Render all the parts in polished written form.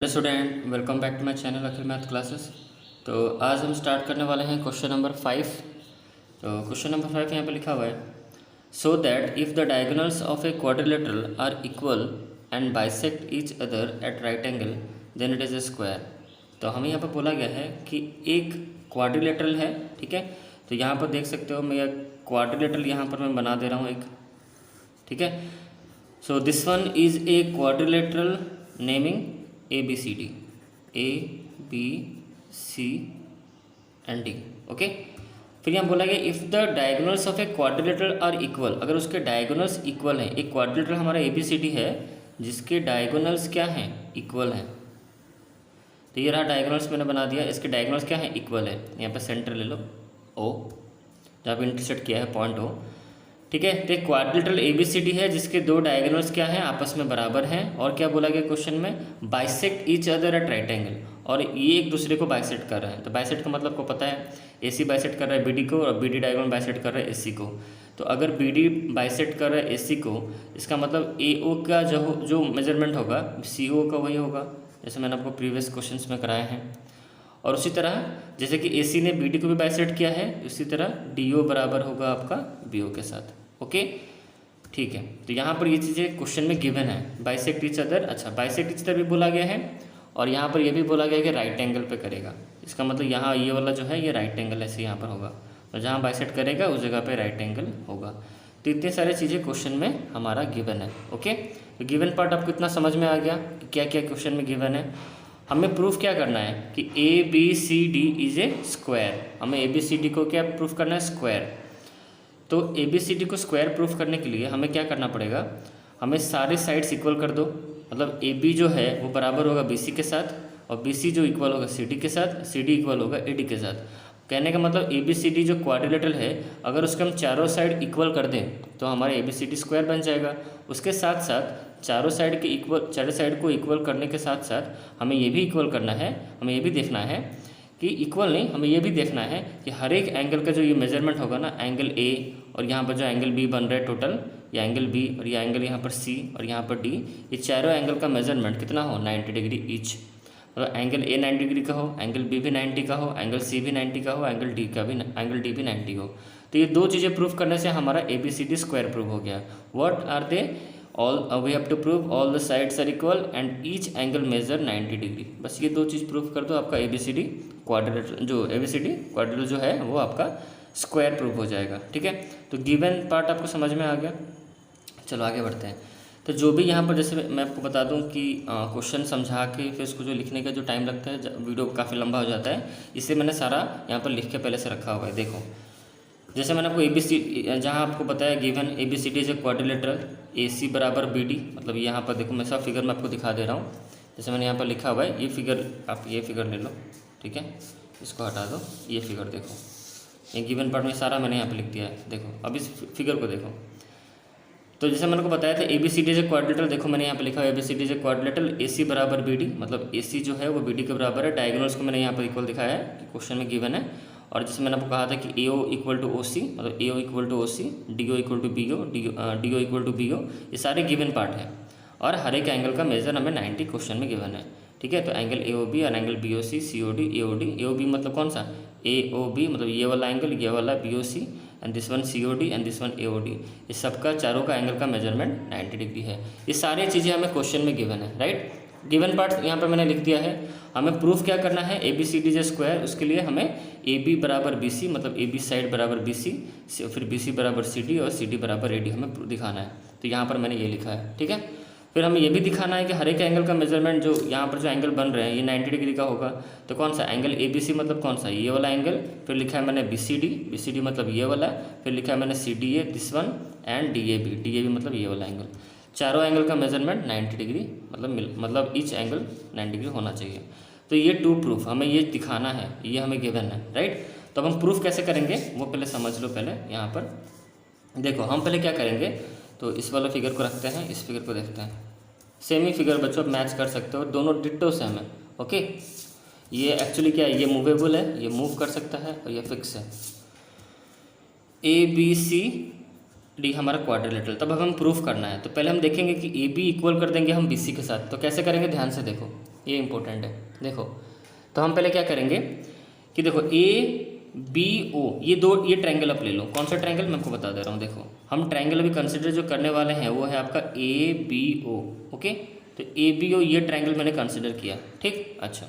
Hello student, welcome back to my channel Akhil math classes. तो आज हम स्टार्ट करने वाले हैं क्वेश्चन नंबर 5। तो क्वेश्चन नंबर 5 यहाँ पे लिखा हुआ है, so that if the diagonals of a quadrilateral are equal and bisect each other at right angle then it is a square. तो हमें यहाँ पर बोला गया है कि एक क्वाड्रिलेटरल है, ठीक है। तो यहाँ पर देख सकते हो, मैं क्वाड्रिलेटरल यहाँ पर मैं बना दे रहा हूँ एक, ठीक है। So this one is a quadrilateral naming ABCD, ABC and D, okay. फिर यहाँ बोला गया if the diagonals of a quadrilateral are equal, अगर उसके डायगोनल्स इक्वल हैं। एक क्वाड्रिलेटरल हमारा ABCD है जिसके डायगोनल्स क्या हैं, इक्वल हैं। तो ये रहा डायगोनल्स मैंने बना दिया, इसके डायगोनल्स क्या हैं, इक्वल है। यहाँ पर सेंटर ले लो O, जहाँ पर इंटरसेक्ट किया है पॉइंट O, ठीक है। तो क्वाड्रिलेटरल ABCD है जिसके दो डायगोनल्स क्या हैं, आपस में बराबर हैं। और क्या बोला गया क्वेश्चन में, bisect each other at right angle, और ये एक दूसरे को बाइसेक्ट कर रहे हैं। तो बाइसेक्ट का मतलब को पता है, AC बाइसेक्ट कर रहा है BD को और BD डायगोनल बाइसेक्ट कर रहा है AC को। तो अगर BD बाइसेक्ट कर रहा है AC को, इसका मतलब AO का जो मेजरमेंट होगा CO का वही होगा, जैसे मैंने आपको प्रीवियस क्वेश्चन में कराए हैं। और उसी तरह जैसे कि AC ने BD को भी बाइसेक्ट किया है, उसी तरह DO बराबर होगा आपका BO के साथ, ओके, ठीक है। तो यहाँ पर ये चीज़ें क्वेश्चन में गिवन है, बाइसेक्ट ईच अदर। अच्छा, बाइसेक्ट ईच अदर भी बोला गया है, और यहाँ पर ये भी बोला गया है कि राइट एंगल पे करेगा। इसका मतलब यहाँ ये वाला जो है ये राइट एंगल ऐसे यहाँ पर होगा, तो जहाँ बाइसेक्ट करेगा उस जगह पे राइट एंगल होगा। तो इतने सारे चीज़ें क्वेश्चन में हमारा गिवन है, ओके। तो गिवन पार्ट आपको इतना समझ में आ गया कि क्या क्या क्वेश्चन में गिवन है। हमें प्रूफ क्या करना है कि ABCD इज ए स्क्वायर। हमें ABCD को क्या प्रूफ करना है, स्क्वायर। तो ABCD को स्क्वायर प्रूफ करने के लिए हमें क्या करना पड़ेगा, हमें सारे साइड्स इक्वल कर दो। मतलब AB जो है वो बराबर होगा BC के साथ, और BC जो इक्वल होगा CD के साथ, CD इक्वल होगा AD के साथ। कहने का मतलब ABCD जो क्वाड्रिलेटरल है, अगर उसके हम चारों साइड इक्वल कर दें तो हमारे ABCD स्क्वायर बन जाएगा। उसके साथ साथ चारों साइड को इक्वल करने के साथ साथ हमें ये भी इक्वल करना है, हमें ये भी देखना है कि इक्वल नहीं, हमें ये भी देखना है कि हर एक एंगल का जो ये मेजरमेंट होगा ना, एंगल A और यहाँ पर जो एंगल B बन रहा है टोटल, या एंगल B और ये एंगल यहाँ पर C और यहाँ पर D, ये चारों एंगल का मेजरमेंट कितना हो, 90 डिग्री ईच। मतलब एंगल A 90 डिग्री का हो, एंगल B भी 90 का हो, एंगल C भी 90 का हो, एंगल D भी 90 हो। तो ये दो चीज़ें प्रूफ करने से हमारा ABCD स्क्वायर प्रूफ हो गया। What are they, all we have to prove all the sides are equal and each angle measure 90 degree. बस ये दो चीज़ प्रूफ कर दो, आपका ABCD क्वाड्रिलेटरल जो है वो आपका स्क्वायर प्रूफ हो जाएगा, ठीक है। तो गिवन पार्ट आपको समझ में आ गया। चलो आगे बढ़ते हैं। तो जो भी यहाँ पर, जैसे मैं आपको बता दूं कि क्वेश्चन समझा के फिर उसको जो लिखने का जो टाइम लगता है, वीडियो काफ़ी लंबा हो जाता है, इसलिए मैंने सारा यहाँ पर लिख के पहले से रखा हुआ है। देखो, जैसे मैंने आपको ABC जहाँ आपको बताया given ABCD is a quadrilateral, AC बराबर BD। मतलब यहाँ पर देखो, मैं सब फिगर में आपको दिखा दे रहा हूँ। जैसे मैंने यहाँ पर लिखा हुआ है, ये फिगर, आप ये फिगर ले लो, ठीक है, इसको हटा दो, ये फिगर देखो, ये गिवन पार्ट में सारा मैंने यहाँ पर लिख दिया है। देखो अब इस फिगर को देखो। तो जैसे मैंने को बताया था ABCD इज ए क्वाड्रिलेटरल, देखो मैंने यहाँ पे लिखा है ABCD is a quadrilateral, AC बराबर BD, मतलब AC जो है वो BD के बराबर है। डायगोनल्स को मैंने यहाँ पर इक्वल दिखाया है कि क्वेश्चन में गिवन है। और जैसे मैंने आपको कहा था कि AO इक्वल टू OC, मतलब AO equal to OC, DO equal to BO, DO equal to BO, ये सारे गिवन पार्ट है। और हर एक एंगल का मेजर हमें 90 क्वेश्चन में गिवन है, ठीक है। तो एंगल AOB और angle BOC, COD, AOD। AOB मतलब कौन सा, AOB मतलब ये वाला एंगल, ये वाला BOC, and this one COD and this one AOD। इस सबका चारों का एंगल का मेजरमेंट 90 डिग्री है। ये सारी चीज़ें हमें क्वेश्चन में गिवन है, राइट। गिवन पार्ट यहाँ पर मैंने लिख दिया है। हमें प्रूफ क्या करना है, ABCD इज स्क्वायर। उसके लिए हमें AB बराबर BC, मतलब AB साइड बराबर BC, फिर BC बराबर CD और CD बराबर AD हमें दिखाना है। तो यहाँ पर मैंने ये लिखा है, ठीक है। फिर हमें ये भी दिखाना है कि हर एक एंगल का मेजरमेंट, जो यहाँ पर जो एंगल बन रहे हैं ये 90 डिग्री का होगा। तो कौन सा एंगल ABC मतलब कौन सा, ये वाला एंगल। फिर लिखा है मैंने BCD मतलब ये वाला। फिर लिखा है मैंने CDA, this one, and DAB मतलब ये वाला एंगल। चारों एंगल का मेजरमेंट 90 डिग्री, मतलब ईच एंगल 90 डिग्री होना चाहिए। तो ये टू प्रूफ हमें ये दिखाना है, ये हमें गिवन है, राइट। तो अब हम प्रूफ कैसे करेंगे वो पहले समझ लो। पहले यहाँ पर देखो, हम पहले क्या करेंगे, तो इस वाला फिगर को रखते हैं, इस फिगर को देखते हैं। सेम ही फिगर बच्चों, मैच कर सकते हो, दोनों डिट्टो सेम है, ओके। ये एक्चुअली क्या है, ये मूवेबल है, ये मूव कर सकता है, और ये फिक्स है। ABCD हमारा क्वाड्रिलेटरल। तब हम प्रूफ करना है, तो पहले हम देखेंगे कि AB इक्वल कर देंगे हम BC के साथ। तो कैसे करेंगे, ध्यान से देखो। ये इंपॉर्टेंट है। देखो तो हम पहले क्या करेंगे कि देखो ए बी ओ ये ट्रायंगल आप ले लो। कौन सा ट्रायंगल मैं आपको बता दे रहा हूँ। देखो हम ट्रायंगल अभी कंसिडर जो करने वाले हैं वो है आपका ए बी ओ। ओके, तो ए बी ओ ये ट्रायंगल मैंने कंसिडर किया, ठीक। अच्छा,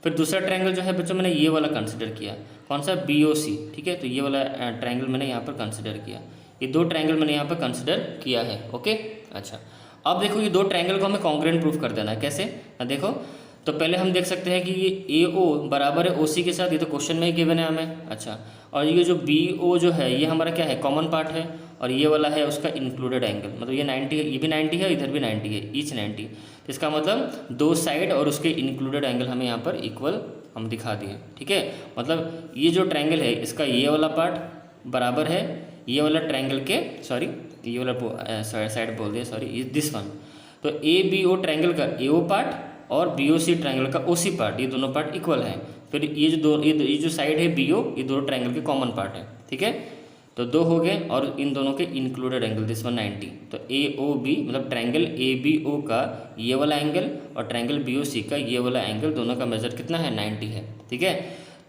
फिर दूसरा ट्रायंगल जो है बच्चों मैंने ये वाला कंसिडर किया, कौन सा, बी ओ सी, ठीक है। तो ये वाला ट्रायंगल मैंने यहाँ पर कंसिडर किया। ये दो ट्रायंगल मैंने यहाँ पर कंसिडर किया है। ओके, अच्छा अब देखो ये दो ट्रायंगल को हमें कॉन्ग्रुएंट प्रूफ कर देना है। कैसे, देखो तो पहले हम देख सकते हैं कि ये ए ओ बराबर है ओ सी के साथ, ये तो क्वेश्चन में ही गिवन है हमें। अच्छा, और ये जो बी ओ जो है ये हमारा क्या है, कॉमन पार्ट है, और ये वाला है उसका इंक्लूडेड एंगल, मतलब ये 90 है, ये भी 90 है, इधर भी 90 है, ईच 90। तो इसका मतलब दो साइड और उसके इंक्लूडेड एंगल हमें यहाँ पर इक्वल हम दिखा दिए, ठीक है। मतलब ये जो ट्रायंगल है इसका ये वाला पार्ट बराबर है ये वाला ट्रायंगल के, सॉरी ये वाला साइड बोल दिया, सॉरी दिस वन। तो ए बी ओ ट्रायंगल का ए ओ पार्ट और बी ओ सी ट्रायंगल का ओ सी पार्ट, ये दोनों पार्ट इक्वल है। फिर ये जो साइड है बी ओ, ये दोनों ट्रायंगल के कॉमन पार्ट है, ठीक है। तो दो हो गए, और इन दोनों के इंक्लूडेड एंगल दिस वन 90। तो ए ओ बी मतलब ट्रायंगल ए बी ओ का ये वाला एंगल और ट्रायंगल बी ओ सी का ये वाला एंगल, दोनों का मेजर कितना है, 90 है, ठीक है।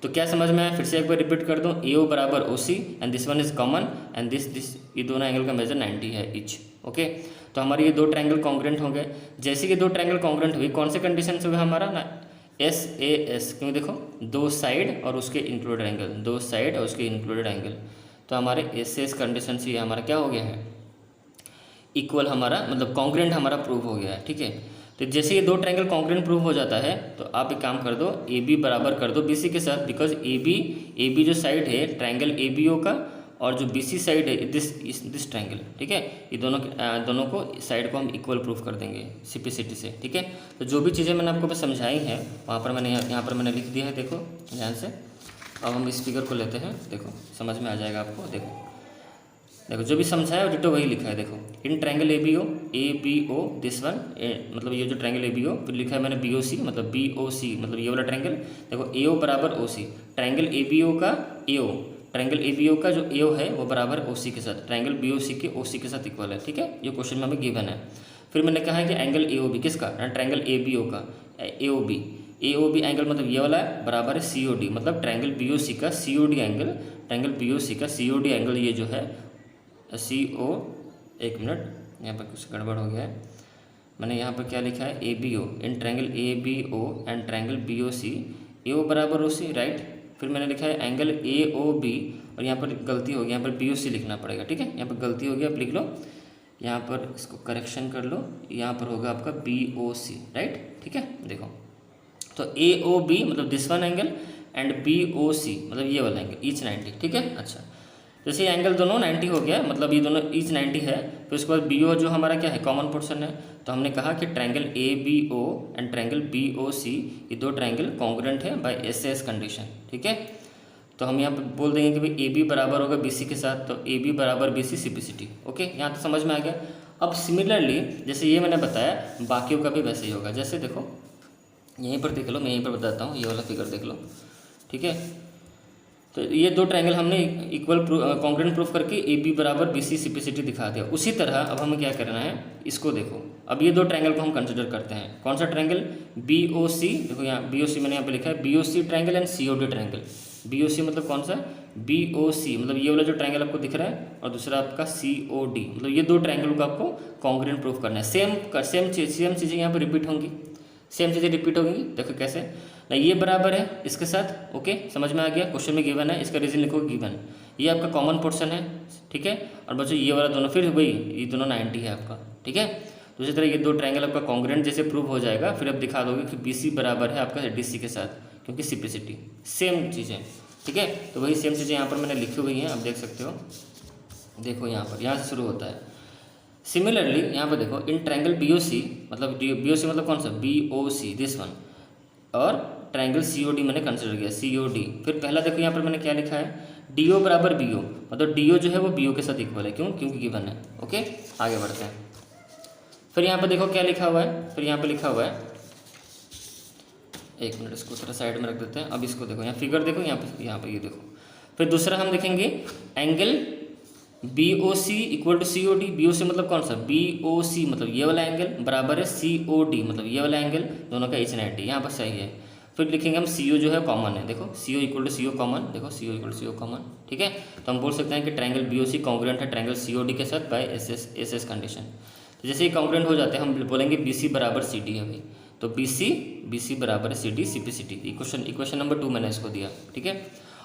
तो क्या समझ में आया, फिर से एक बार रिपीट कर दूं, ए ओ बराबर O C and this one is common and this ये दोनों एंगल का मेजर 90 है ईच। ओके, तो हमारे ये दो ट्रायंगल कॉन्ग्रुएंट हो गए। जैसे कि दो ट्रायंगल कॉन्ग्रुएंट हुई, कौन से कंडीशन से हुआ हमारा ना, एस ए एस, क्यों देखो दो साइड और उसके इंक्लूडेड एंगल, दो साइड और उसके इंक्लूडेड एंगल। तो हमारे एस एस कंडीशन से ये हमारा क्या हो गया है, इक्वल हमारा मतलब कॉन्ग्रुएंट हमारा प्रूव हो गया है, ठीक है। तो जैसे ये दो ट्रायंगल कॉन्ग्रुएंट प्रूव हो जाता है तो आप एक काम कर दो, ए बी बराबर कर दो बी सी के साथ, बिकॉज ए बी जो साइड है ट्रायंगल ए बी ओ का और जो बी सी साइड है दिस ट्रायंगल, ठीक है। ये दोनों को साइड को हम इक्वल प्रूफ कर देंगे सिंप्लिसिटी से, ठीक है। तो जो भी चीज़ें मैंने आपको समझाई हैं वहाँ पर मैंने यहाँ पर मैंने लिख दिया है, देखो ध्यान से। अब हम इस फिगर को लेते हैं, देखो समझ में आ जाएगा आपको। देखो जो भी समझाया है डिटो वही लिखा है। देखो in triangle A B O this one, मतलब ये जो ट्रायंगल ए बी ओ, फिर लिखा है मैंने बी ओ सी मतलब बी ओ सी मतलब ये वाला ट्रायंगल। देखो ए ओ बराबर O C, triangle A B ओ का ए ओ, ट्रायंगल ए बी ओ का जो ए ओ है वो बराबर ओ सी के साथ, ट्रायंगल बी ओ सी के ओ सी के साथ इक्वल है, ठीक है। ये क्वेश्चन में हमें गिवन है। फिर मैंने कहा है कि एंगल ए ओ बी किसका, ट्रायंगल ए बी ओ का ए ओ बी एंगल मतलब ये वाला है बराबर है सी ओ डी, मतलब ट्रायंगल बी ओ सी का C O D angle, triangle B O C का सी ओ डी एंगल ये जो है सी ओ, एक मिनट यहाँ पर कुछ गड़बड़ हो गया है, मैंने यहाँ पर क्या लिखा है, A B O in triangle A B O and triangle B O C, A O बराबर ओ सी, राइट। फिर मैंने लिखा है एंगल ए ओ बी, और यहाँ पर गलती होगी, यहाँ पर बी ओ सी लिखना पड़ेगा, ठीक है। यहाँ पर गलती होगी, आप लिख लो, यहाँ पर इसको करेक्शन कर लो, यहाँ पर होगा आपका बी ओ सी, राइट, ठीक है। देखो तो ए ओ बी मतलब this one angle and B O C मतलब ये वाला एंगल ईच 90, ठीक है। अच्छा, जैसे ये एंगल दोनों 90 हो गया, मतलब ये दोनों ईच 90 है, फिर उसके बाद बी ओ जो हमारा क्या है, कॉमन पोर्शन है। तो हमने कहा कि triangle A B O and triangle B O C ये दो ट्रायंगल कॉन्ग्रुएंट है बाय एस एस कंडीशन, ठीक है। तो हम यहाँ पर बोल देंगे कि भाई ए बी बराबर होगा बी सी के साथ, तो ए बी बराबर बी सी सिंप्लिसिटी, ओके। यहाँ तो समझ में आ गया। अब सिमिलरली जैसे ये मैंने बताया बाकियों का भी वैसे ही होगा। जैसे देखो यहीं पर देख लो, मैं यहीं पर बताता हूँ, ये वाला फिगर देख लो, ठीक है। तो ये दो ट्रायंगल हमने इक्वल कॉन्ग्रुएंट प्रूफ करके ए बी बराबर बी सी सिंप्लिसिटी दिखा दिया। उसी तरह अब हमें क्या करना है, इसको देखो, अब ये दो ट्रायंगल को हम कंसिडर करते हैं। कौन सा ट्रायंगल, बी ओ सी, देखो यहाँ बी ओ सी मैंने यहाँ पे लिखा है B O C triangle and C O D triangle. B O C मतलब कौन सा, बी ओ सी मतलब ये वाला जो ट्रायंगल आपको दिख रहा है, और दूसरा आपका सी ओ डी, मतलब ये दो ट्रायंगल को आपको कॉन्ग्रुएंट प्रूफ करना है। सेम चीज़ें यहाँ पर रिपीट होंगी, सेम चीज़ें रिपीट होंगी। देखो कैसे ना, ये बराबर है इसके साथ, ओके, समझ में आ गया। क्वेश्चन में गिवन है, इसका रीजन लिखो गिवन, ये आपका कॉमन पोर्शन है, ठीक है। और बच्चों ये वाला दोनों फिर वही, ये दोनों 90 है आपका, ठीक है। तो इसी तरह ये दो ट्रायंगल आपका कॉन्ग्रुएंट जैसे प्रूव हो जाएगा, फिर आप दिखा दोगे कि बी सी बराबर है आपका डी सी के साथ, क्योंकि सिंप्लिसिटी सेम चीज़ें, ठीक है। तो वही सेम चीज़ें यहाँ पर मैंने लिखी हुई हैं, आप देख सकते हो। देखो यहाँ पर, यहाँ से शुरू होता है। सिमिलरली यहाँ पर देखो in triangle B O C मतलब बी ओ सी मतलब कौन सा, B O C this one, और ट्रायंगल सी ओ डी मैंने कंसिडर किया, सी ओ डी। फिर पहला देखो यहाँ पर मैंने क्या लिखा है, डी ओ बराबर बी ओ, मतलब डी ओ जो है वो बी ओ के साथ इक्वल है, क्यों, क्योंकि गिवन है, ओके। आगे बढ़ते हैं। फिर यहाँ पर देखो क्या लिखा हुआ है, फिर यहाँ पर लिखा हुआ है, एक मिनट इसको थोड़ा साइड में रख देते हैं। अब इसको देखो, यहाँ फिगर देखो, यहाँ पर ये देखो। फिर दूसरा हम देखेंगे angle B O C equal to C O D, B O C मतलब कौन सा, बी ओ सी मतलब ये वाला एंगल बराबर है सी ओ डी मतलब ये वाला एंगल, दोनों का एच 90 यहाँ पर सही है। फिर लिखेंगे हम सी ओ जो है कॉमन है, देखो C O equal to C O common, देखो C O equal to C O common, ठीक है। तो हम बोल सकते हैं कि triangle B O C congruent है ट्रायंगल सी ओ डी के साथ बाय एस एस कंडीशन। तो जैसे ही कॉन्ग्रुएंट हो जाते हैं हम बोलेंगे बी सी बराबर सी डी है भाई, तो बी सी बराबर C D C P C T, equation number 2 मैंने इसको दिया, ठीक है।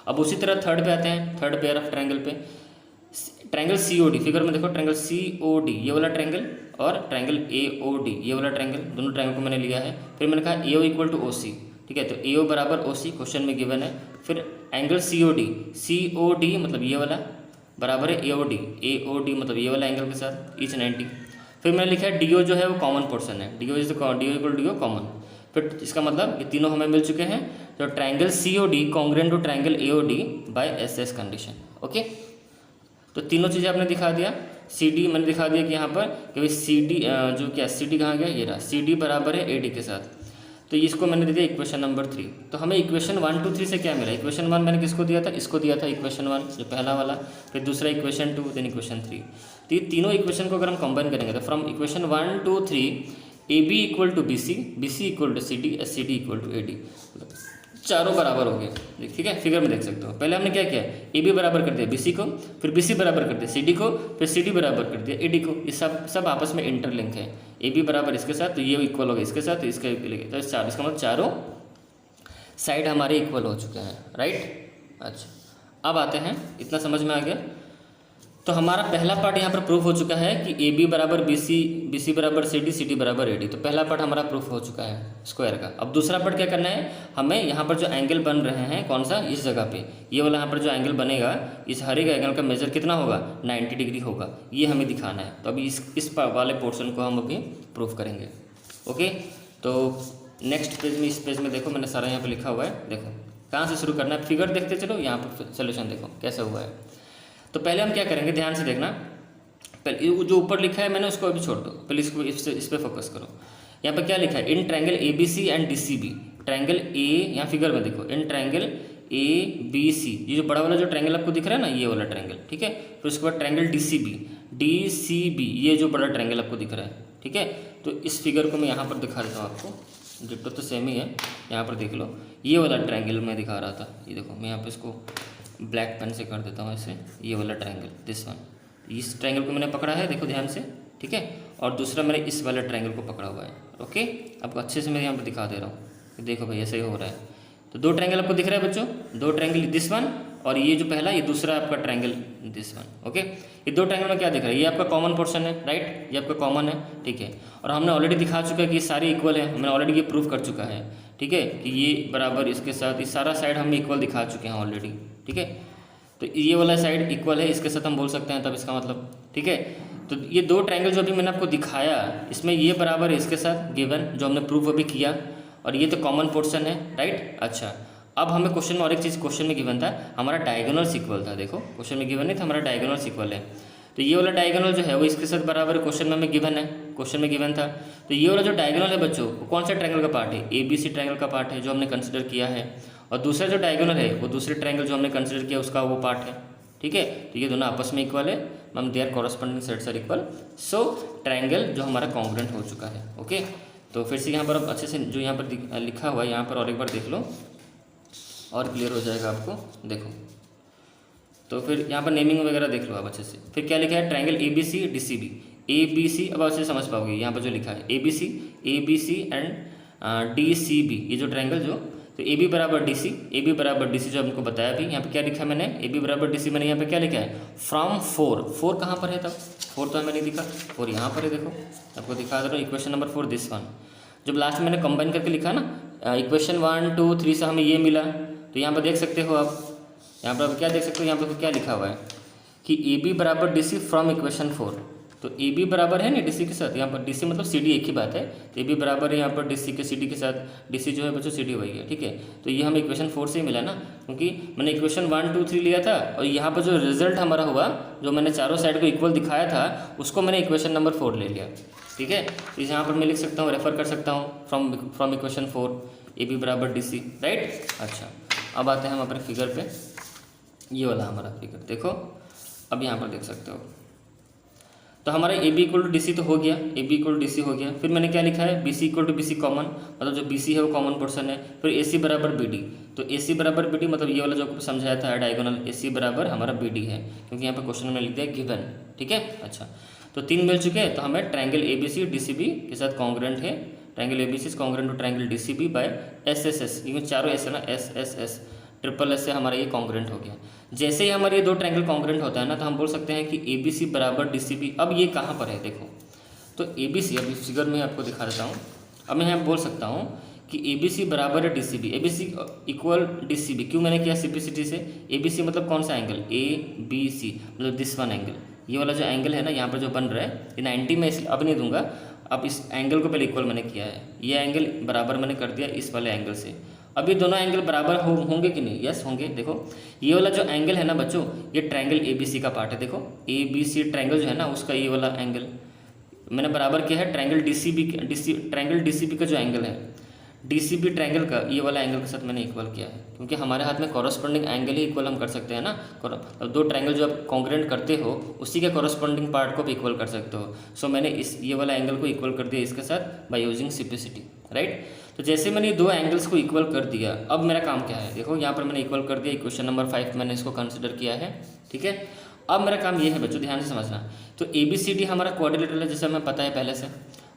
अब उसी तरह थर्ड पे आते हैं, थर्ड पेयर ऑफ ट्रायंगल पे, triangle C O D, figure में देखो ट्रायंगल सी ओ डी ये वाला ट्रायंगल और ट्रायंगल ए ओ डी ये वाला ट्रायंगल, दोनों ट्रायंगल को मैंने लिया है। फिर मैंने कहा ए ओ इक्वल टू ओ सी, ठीक है, तो ए ओ बराबर ओ सी क्वेश्चन में गिवन है। फिर एंगल सी ओ डी मतलब ये वाला बराबर है ए ओ डी मतलब ये वाला एंगल के साथ ईच 90। फिर मैंने लिखा है डी ओ जो है वो कॉमन पोर्शन है, D O equal D O common. फिर इसका मतलब ये तीनों हमें मिल चुके हैं, तो triangle C O D congruent to triangle A O D by S S condition, okay. तो तीनों चीज़ें आपने दिखा दिया, सी डी मैंने दिखा दिया कि यहाँ पर कि भाई सी डी जो क्या सी डी कहाँ गया, ये रहा, सी डी बराबर है ए डी के साथ, तो इसको मैंने दे दिया इक्वेशन नंबर 3। तो हमें इक्वेशन 1 2 3 से क्या मिला, इक्वेशन 1 मैंने किसको दिया था, इसको दिया था इक्वेशन 1 जो पहला वाला, फिर दूसरा इक्वेशन 2 देन इक्वेशन 3। तो ये तीनों इक्वेशन को अगर हम कंबाइन करेंगे तो from equation 1 2 3 A B equal to B C equal to C D equal to A D, चारों बराबर हो गए, ठीक है। फिगर में देख सकते हो, पहले हमने क्या किया, ए बी बराबर कर दिया बी सी को, फिर बी सी बराबर कर दिया सी डी को, फिर सी डी बराबर कर दिया ए डी को। ये सब आपस में इंटरलिंक है, ए बी बराबर इसके साथ तो ये इक्वल हो गया इसके साथ, तो इसका तो इसका मतलब चारों साइड हमारे इक्वल हो चुके हैं, राइट। अच्छा अब आते हैं, इतना समझ में आ गया। तो हमारा पहला पार्ट यहाँ पर प्रूफ हो चुका है कि ए बी बराबर बी सी बराबर सी डी बराबर ए डी, तो पहला पार्ट हमारा प्रूफ हो चुका है स्क्वायर का। अब दूसरा पार्ट क्या करना है, हमें यहाँ पर जो एंगल बन रहे हैं कौन सा, इस जगह पे ये वाला यहाँ पर जो एंगल बनेगा, इस हर एक एंगल का मेजर कितना होगा, 90 डिग्री होगा, ये हमें दिखाना है। तो अभी इस वाले पोर्शन को हम अभी प्रूफ करेंगे, ओके। तो नेक्स्ट पेज में, इस पेज में देखो मैंने सारा यहाँ पर लिखा हुआ है, देखो कहाँ से शुरू करना है, फिगर देखते चलो, यहाँ पर सोल्यूशन देखो कैसा हुआ है। तो पहले हम क्या करेंगे, ध्यान से देखना, पहले जो ऊपर लिखा है मैंने उसको अभी छोड़ दो, पहले इसको इस पर फोकस करो। यहाँ पर क्या लिखा है, in triangle A B C and D C B, triangle A, यहाँ फिगर में देखो, इन ट्रायंगल ए बी सी, ये जो बड़ा वाला जो ट्रायंगल आपको दिख रहा है ना, ये वाला ट्रायंगल, ठीक है। फिर उसके बाद ट्रायंगल डी सी बी ये जो बड़ा ट्रायंगल आपको दिख रहा है, ठीक है। तो इस फिगर को मैं यहाँ पर दिखा देता हूँ आपको, डिट्टो तो सेम ही है, यहाँ पर देख लो, ये वाला ट्रायंगल मैं दिखा रहा था, ये देखो मैं यहाँ पर इसको ब्लैक पेन से कर देता हूँ ऐसे, ये वाला ट्रायंगल दिस वन, इस ट्रायंगल को मैंने पकड़ा है, देखो ध्यान से, ठीक है। और दूसरा मैंने इस वाले ट्रायंगल को पकड़ा हुआ है, ओके। आपको अच्छे से मैं यहाँ पर दिखा दे रहा हूँ, देखो भाई ऐसे ही हो रहा है। तो दो ट्रायंगल आपको दिख रहा है बच्चों, दो ट्रायंगल दिस वन और ये जो पहला, ये दूसरा आपका ट्रायंगल दिस वन, ओके। ये दो ट्रायंगल में क्या दिख रहा है, ये आपका कॉमन पोर्शन है, राइट, ये आपका कॉमन है, ठीक है। और हमने ऑलरेडी दिखा चुका है कि ये सारे इक्वल है, हमने ऑलरेडी ये प्रूफ कर चुका है, ठीक है, कि ये बराबर इसके साथ, ये सारा साइड हम इक्वल दिखा चुके हैं ऑलरेडी, ठीक है। तो ये वाला साइड इक्वल है इसके साथ हम बोल सकते हैं, तब इसका मतलब, ठीक है। तो ये दो ट्रायंगल जो अभी मैंने आपको दिखाया, इसमें ये बराबर है इसके साथ गिवन, जो हमने प्रूफ अभी किया, और ये तो कॉमन पोर्शन है, राइट। अच्छा अब हमें क्वेश्चन में और एक चीज़ क्वेश्चन में गिवन था, हमारा डायगोनल्स इक्वल था, देखो क्वेश्चन में गिवन नहीं था, हमारा डायगोनल्स इक्वल है। तो ये वाला डायगोनल जो है वो इसके साथ बराबर क्वेश्चन में हमें गिवन है, क्वेश्चन में गिवन था। तो ये वाला जो डायगोनल है बच्चों, वो कौन सा ट्रायंगल का पार्ट है, ए बी सी ट्रायंगल का पार्ट है जो हमने कंसिडर किया है, और दूसरा जो डायगोनल है वो दूसरे ट्रायंगल जो हमने कंसिडर किया उसका वो पार्ट है, ठीक है। तो ये दोनों आपस में इक्वल है, ma'am they are corresponding sides are equal, so triangle जो हमारा कॉन्ग्रुएंट हो चुका है, ओके। तो फिर से यहाँ पर अब अच्छे से जो यहाँ पर लिखा हुआ है यहाँ पर और एक बार देख लो और क्लियर हो जाएगा आपको, देखो। तो फिर यहाँ पर नेमिंग वगैरह देख लो आप अच्छे से। फिर क्या लिखा है, triangle A B C D C B, A B C, अब अच्छे से समझ पाओगे यहाँ पर जो लिखा है A B C and D C B, ये जो ट्रायंगल जो, तो ए बी बराबर डी सी जो हमको बताया भी, यहाँ पे क्या लिखा है मैंने, ए बी बराबर डी सी, मैंने यहाँ पे क्या लिखा है, फ्रॉम फोर कहाँ पर है, तब फोर तो हमें नहीं दिखा, फोर यहाँ पर है, देखो आपको दिखा दे रहा हूँ, इक्वेशन नंबर 4 दिस वन। जब लास्ट में मैंने कंबाइन करके लिखा ना, इक्वेशन 1 2 3 से हमें ये मिला, तो यहाँ पर देख सकते हो आप, यहाँ पर क्या देख सकते हो, यहाँ पर क्या लिखा हुआ है कि ए बी बराबर डी सी फ्रॉम इक्वेशन 4। तो ए बी बराबर है ना डी सी के साथ, यहाँ पर डी सी मतलब सी डी एक ही बात है, तो ए बी बराबर है यहाँ पर डी सी के सी डी के साथ, डी सी जो है बच्चों सी डी वही है, ठीक है। तो ये हमें इक्वेशन 4 से ही मिला ना, क्योंकि मैंने इक्वेशन 1 2 3 लिया था, और यहाँ पर जो रिजल्ट हमारा हुआ, जो मैंने चारों साइड को इक्वल दिखाया था, उसको मैंने इक्वेशन नंबर 4 ले लिया, ठीक है। तो यहाँ पर मैं लिख सकता हूँ, रेफर कर सकता हूँ फ्रॉम इक्वेशन 4 ए बी बराबर डी सी, राइट। अच्छा अब आते हैं हम अपने फिगर पे, ये वाला हमारा फिगर देखो। अब यहाँ पर देख सकते हो, तो हमारा A B equal to D C तो हो गया, A B equal to D C हो गया। फिर मैंने क्या लिखा है, B C equal to B C common, मतलब जो बी सी है वो कॉमन पोर्शन है। फिर ए सी बराबर बी डी, तो ए सी बराबर बी डी मतलब ये वाला जो समझाया था डायगोनल, ए सी बराबर हमारा बी डी है, क्योंकि यहाँ पर क्वेश्चन में लिख दिया गिवन। ठीक है, अच्छा तो 3 मिल चुके हैं, तो हमें triangle A B C D C B के साथ कॉन्ग्रेंट है। Triangle A B C congruent to triangle D C B by S S S, क्योंकि चारों एस है ना, S S S triple S से हमारा ये कॉन्ग्रेंट हो गया। जैसे ही हमारे ये 2 ट्रायंगल कॉन्ग्रेंट होता है ना, तो हम बोल सकते हैं कि ए बी सी बराबर डी सी बी। अब ये कहाँ पर है देखो, तो ए बी सी, अभी फिगर में आपको दिखा देता हूँ। अब मैं यहाँ बोल सकता हूँ कि ए बी सी बराबर है D C B, A B C equal D C B. क्यों मैंने किया सिंप्लिसिटी से, ए बी सी मतलब कौन सा एंगल, ए बी सी मतलब दिस वन एंगल, ये वाला जो एंगल है ना यहाँ पर जो बन रहा है, ये 90 में इसलिए अब नहीं दूंगा, अब इस एंगल को पहले इक्वल मैंने किया है, ये एंगल बराबर मैंने कर दिया इस वाले एंगल से। अब ये दोनों एंगल बराबर होंगे कि नहीं, यस होंगे। देखो ये वाला जो एंगल है ना बच्चों, ये ट्रायंगल ए बी सी का पार्ट है। देखो ए बी सी ट्रायंगल जो है ना, उसका ये वाला एंगल मैंने बराबर किया है triangle D C B, triangle D C B का जो एंगल है, डी सी बी ट्रायंगल का ये वाला एंगल के साथ मैंने इक्वल किया है, क्योंकि हमारे हाथ में कॉरस्पॉन्डिंग एंगल ही इक्वल हम कर सकते हैं ना। अब 2 ट्रायंगल जो आप कॉन्ग्रेंट करते हो उसी के कॉरस्पॉन्डिंग पार्ट को भी इक्वल कर सकते हो। सो मैंने इस ये वाला एंगल को इक्वल कर दिया इसके साथ बाय यूजिंग सिंप्लिसिटी, राइट। तो जैसे मैंने ये 2 एंगल्स को इक्वल कर दिया, अब मेरा काम क्या है, देखो यहाँ पर मैंने इक्वल कर दिया, क्वेश्चन नंबर 5 मैंने इसको कंसिडर किया है। ठीक है, अब मेरा काम ये है बच्चों, ध्यान से समझना। तो ए बी सी डी हमारा क्वाड्रिलेटरल है, जैसे हमें पता है पहले से,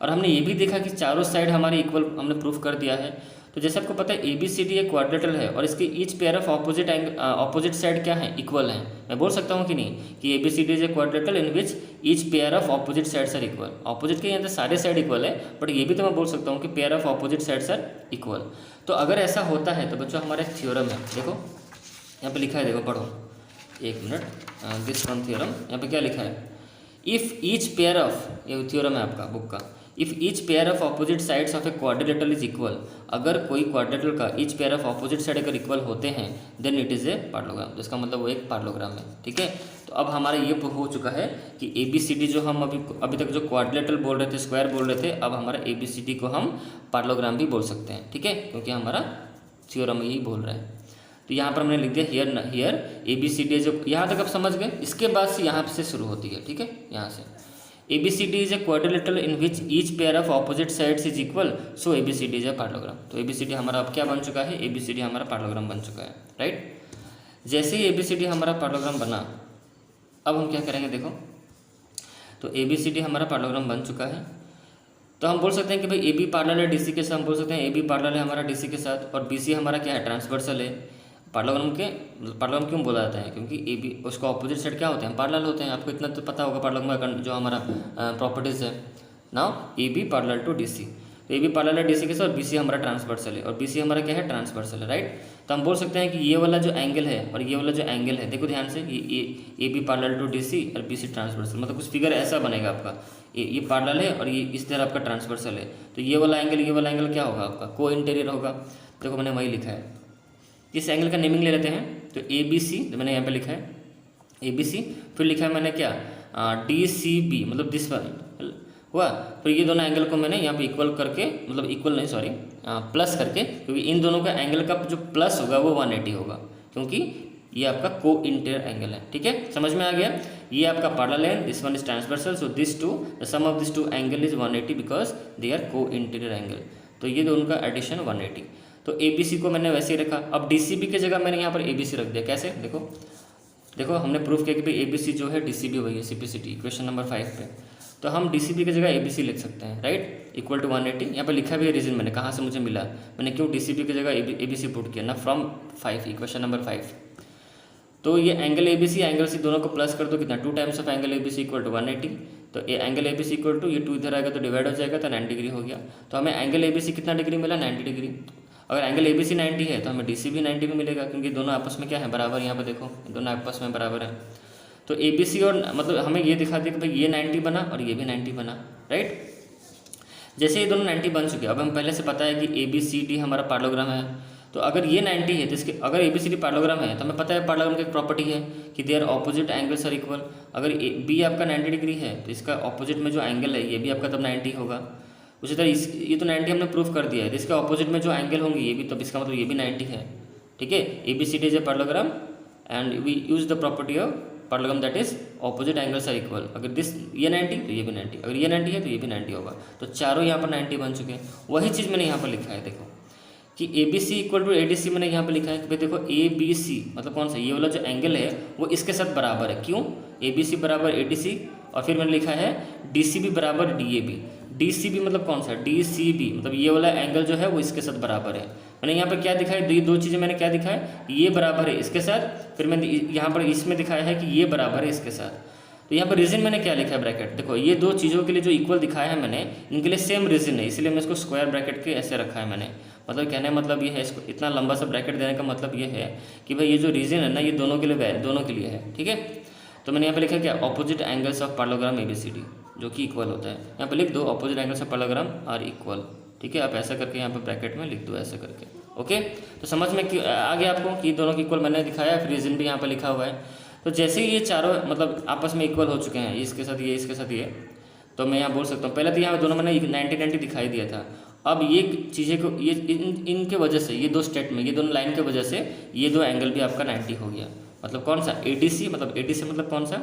और हमने ये भी देखा कि चारों साइड हमारे इक्वल हमने प्रूफ कर दिया है। तो जैसे आपको पता है ए बी सी डी एक क्वाड्रिलेटरल है और इसके each pair of opposite side क्या है, इक्वल है। मैं बोल सकता हूँ कि नहीं कि A B C D is a quadrilateral in which each pair of opposite sides are equal. Opposite के यहाँ तो सारे साइड इक्वल है, बट ये भी तो मैं बोल सकता हूँ कि pair of opposite sides are equal. तो अगर ऐसा होता है तो बच्चों हमारा एक थ्योरम है, देखो यहाँ पे लिखा है, देखो पढ़ो 1 मिनट, दिस वन थ्योरम, यहाँ पे क्या लिखा है, इफ़ ईच पेयर ऑफ, ये थ्योरम है आपका बुक का, if each pair of opposite sides of a quadrilateral is equal, अगर कोई क्वाड्रिलेटरल का each pair of opposite side अगर इक्वल होते हैं then it is a parallelogram, जिसका मतलब वो एक पार्लोग्राम है। ठीक है, तो अब हमारा ये हो चुका है कि ए बी सी डी जो हम अभी तक जो क्वाड्रिलेटरल बोल रहे थे, स्क्वायर बोल रहे थे, अब हमारा ए बी सी डी को हम पार्लोग्राम भी बोल सकते हैं। ठीक है, क्योंकि हमारा थ्योरम यही बोल रहा है। तो यहाँ पर मैंने लिख दिया here A B C D, जो यहाँ तक आप समझ गए, इसके बाद से यहाँ से शुरू होती है। ठीक है, यहाँ से A B C D is a quadrilateral in which each pair of opposite sides is equal, so A B C D is a parallelogram. तो ए बी सी डी हमारा अब क्या बन चुका है, ए बी सी डी हमारा parallelogram बन चुका है, राइट। जैसे ही ए बी सी डी हमारा पार्लोग्राम बना, अब हम क्या करेंगे, देखो तो ए बी सी डी हमारा पार्लोग्राम बन चुका है। तो हम बोल सकते हैं कि भाई ए बी पैरेलल है डी सी के साथ, हम बोल सकते हैं ए बी पैरेलल है हमारा डी सी के साथ, और बी सी हमारा क्या है, ट्रांसवर्सल है। पार्लोग्राम क्यों बोला जाता है, क्योंकि ए बी उसका ऑपोजिट साइड क्या होते हैं, पैरेलल होते हैं। आपको इतना तो पता होगा पार्लोग्राम का जो हमारा प्रॉपर्टीज़ है। Now A B parallel to D C, तो ए बी पैरेलल है डी सी के साथ, और बी सी हमारा ट्रांसवर्सल है, और बी सी हमारा क्या है, ट्रांसवर्सल है, राइट। तो हम बोल सकते हैं कि ये वाला जो एंगल है और ये वाला जो एंगल है, देखो ध्यान से, ये A B parallel to D C और बी सी ट्रांसवर्सल, मतलब कुछ फिगर ऐसा बनेगा आपका, ये पैरेलल है और ये इस तरह आपका ट्रांसवर्सल है। तो ये वाला एंगल क्या होगा आपका, को इंटीरियर होगा। देखो मैंने वही लिखा है, इस एंगल का नेमिंग ले लेते हैं। तो ए बी सी, तो मैंने यहाँ पे लिखा है ए बी सी, फिर लिखा है मैंने क्या, डी सी बी, मतलब दिस वन हुआ। फिर ये दोनों एंगल को मैंने यहाँ पे इक्वल करके, मतलब इक्वल नहीं सॉरी प्लस करके, क्योंकि इन दोनों का एंगल का जो प्लस होगा वो 180 होगा, क्योंकि ये आपका को इंटीरियर एंगल है। ठीक है, समझ में आ गया। ये आपका पैरेलल है, this one is transversal, so this two, the sum of this two angle is 180 because they are co-interior angle. तो ये दोनों का एडिशन 180। तो ए बी सी को मैंने वैसे ही रखा। अब डी सी बी की जगह मैंने यहाँ पर ए बी सी रख दिया। कैसे, देखो हमने प्रूफ किया कि भाई ए बी सी जो है डी सी बी वही है, सिंप्लिसिटी क्वेश्चन नंबर 5 पे। तो हम डी सी बी की जगह ए बी सी लिख सकते हैं, राइट, इक्वल टू 180। यहाँ पर लिखा भी है रीजन मैंने, कहाँ से मुझे मिला, मैंने क्यों डी सी बी की जगह ए बी सी पुट किया ना, फ्रॉम 5 क्वेश्चन नंबर 5। तो ये एंगल ए बी सी दोनों को प्लस कर दो, कितना, 2 times of angle A B C equal to 180। तो ये angle A B C equal to, ये 2 इधर आएगा तो डिवाइड हो जाएगा, तो 90 डिग्री हो गया। तो हमें एंगल ए बी सी कितना डिग्री मिला, 90 डिग्री। अगर एंगल ए बी सी 90 है तो हमें डी सी भी 90 में मिलेगा, क्योंकि दोनों आपस में क्या है, बराबर। यहाँ पर देखो दोनों आपस में बराबर है। तो ए बी सी, और मतलब हमें ये दिखा दिया कि भाई ये 90 बना और ये भी 90 बना, राइट। जैसे ये दोनों 90 बन चुके, अब हम पहले से पता है कि ए बी सी डी हमारा पैरेललोग्राम है। तो अगर ये 90 है तो इसके, अगर A B C D parallelogram है तो हमें पता है पैरेललोग्राम की एक प्रॉपर्टी है कि their opposite angles are equal. अगर बी आपका 90 डिग्री है तो इसका ऑपोजिट में जो एंगल है ये भी आपका तब 90 होगा। उसी तरह ये तो 90 हमने प्रूफ कर दिया है, तो इसके ऑपोजिट में जो एंगल होंगे ये भी, तब इसका मतलब ये भी 90 है। ठीक है, A B C D is a parallelogram and we use the property of parallelogram that is opposite angles are equal. अगर दिस ये 90 तो ये भी 90, अगर ये 90 है तो ये भी 90 होगा। तो चारों यहाँ पर 90 बन चुके हैं। वही चीज़ मैंने यहाँ पर लिखा है, देखो कि A B C equal to A D C मैंने यहाँ पर लिखा है कि भाई देखो ए बी सी मतलब कौन सा, ये वाला जो एंगल है वो इसके साथ बराबर है। क्यों? ए बी सी बराबर ए डी सी, और फिर मैंने लिखा है डी सी बी बराबर D A B. D C B मतलब कौन सा, डी सी बी मतलब ये वाला एंगल जो है वो इसके साथ बराबर है। मैंने यहाँ पर क्या दिखाया, दो चीज़ें मैंने क्या दिखाया, ये बराबर है इसके साथ, फिर मैंने यहाँ पर इसमें दिखाया है कि ये बराबर है इसके साथ। तो यहाँ पर रीजन मैंने क्या लिखा है ब्रैकेट, देखो ये दो चीज़ों के लिए जो इक्वल दिखाया है मैंने, इनके लिए सेम रीजन है, इसलिए मैं इसको स्क्वायर ब्रैकेट के ऐसे रखा है मैंने। मतलब कहने का मतलब ये है, इसको इतना लंबा सा ब्रैकेट देने का मतलब ये है कि भाई ये जो रीजन है ना ये दोनों के लिए है, ठीक है। तो मैंने यहाँ पे लिखा क्या, opposite angles of parallelogram ABCD जो कि इक्वल होता है। यहाँ पे लिख दो opposite angles of parallelogram are equal, ठीक है। आप ऐसा करके यहाँ पे ब्रैकेट में लिख दो ऐसे करके, ओके। तो समझ में आ गया आपको कि दोनों की इक्वल मैंने दिखाया, फिर रीजन भी यहाँ पर लिखा हुआ है। तो जैसे ही ये चारों मतलब आपस में इक्वल हो चुके हैं, इसके साथ ये, इसके साथ ये, तो मैं यहाँ बोल सकता हूँ, पहले तो यहाँ दोनों मैंने 90-90 दिखाई दिया था। अब ये चीज़ें को ये इनके वजह से, ये दो स्टेट में, ये दोनों लाइन के वजह से ये दो एंगल भी आपका 90 हो गया। मतलब कौन सा, ADC मतलब ADC मतलब कौन सा,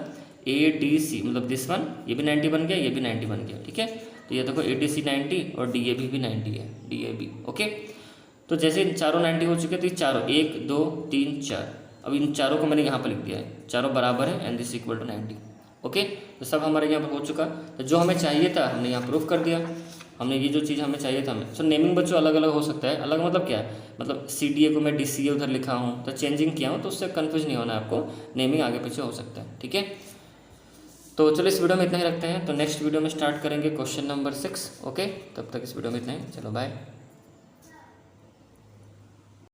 ADC मतलब दिस वन, ये भी 90 बन गया, ये भी 90 बन गया, ठीक है। तो ये देखो ADC 90 और DAB भी 90 है, DAB, ओके। तो जैसे इन चारों 90 हो चुके तो ये चारों 1 2 3 4, अब इन चारों को मैंने यहाँ पर लिख दिया है, चारों बराबर है and this equal to 90, okay. तो सब हमारे यहाँ पर हो चुका। तो जो हमें चाहिए था हमने यहाँ प्रूफ कर दिया। हमने ये जो चीज़ हमें चाहिए था हमें, सो नेमिंग बच्चों अलग अलग हो सकता है। अलग मतलब क्या है, मतलब CDA को मैं DCA उधर लिखा हूँ तो चेंजिंग किया हूँ, तो उससे कन्फ्यूज नहीं होना आपको, नेमिंग आगे पीछे हो सकता है, ठीक है। तो चलो इस वीडियो में इतना ही रखते हैं। तो नेक्स्ट वीडियो में स्टार्ट करेंगे क्वेश्चन नंबर 6, ओके। तब तक इस वीडियो में इतना ही, चलो बाय।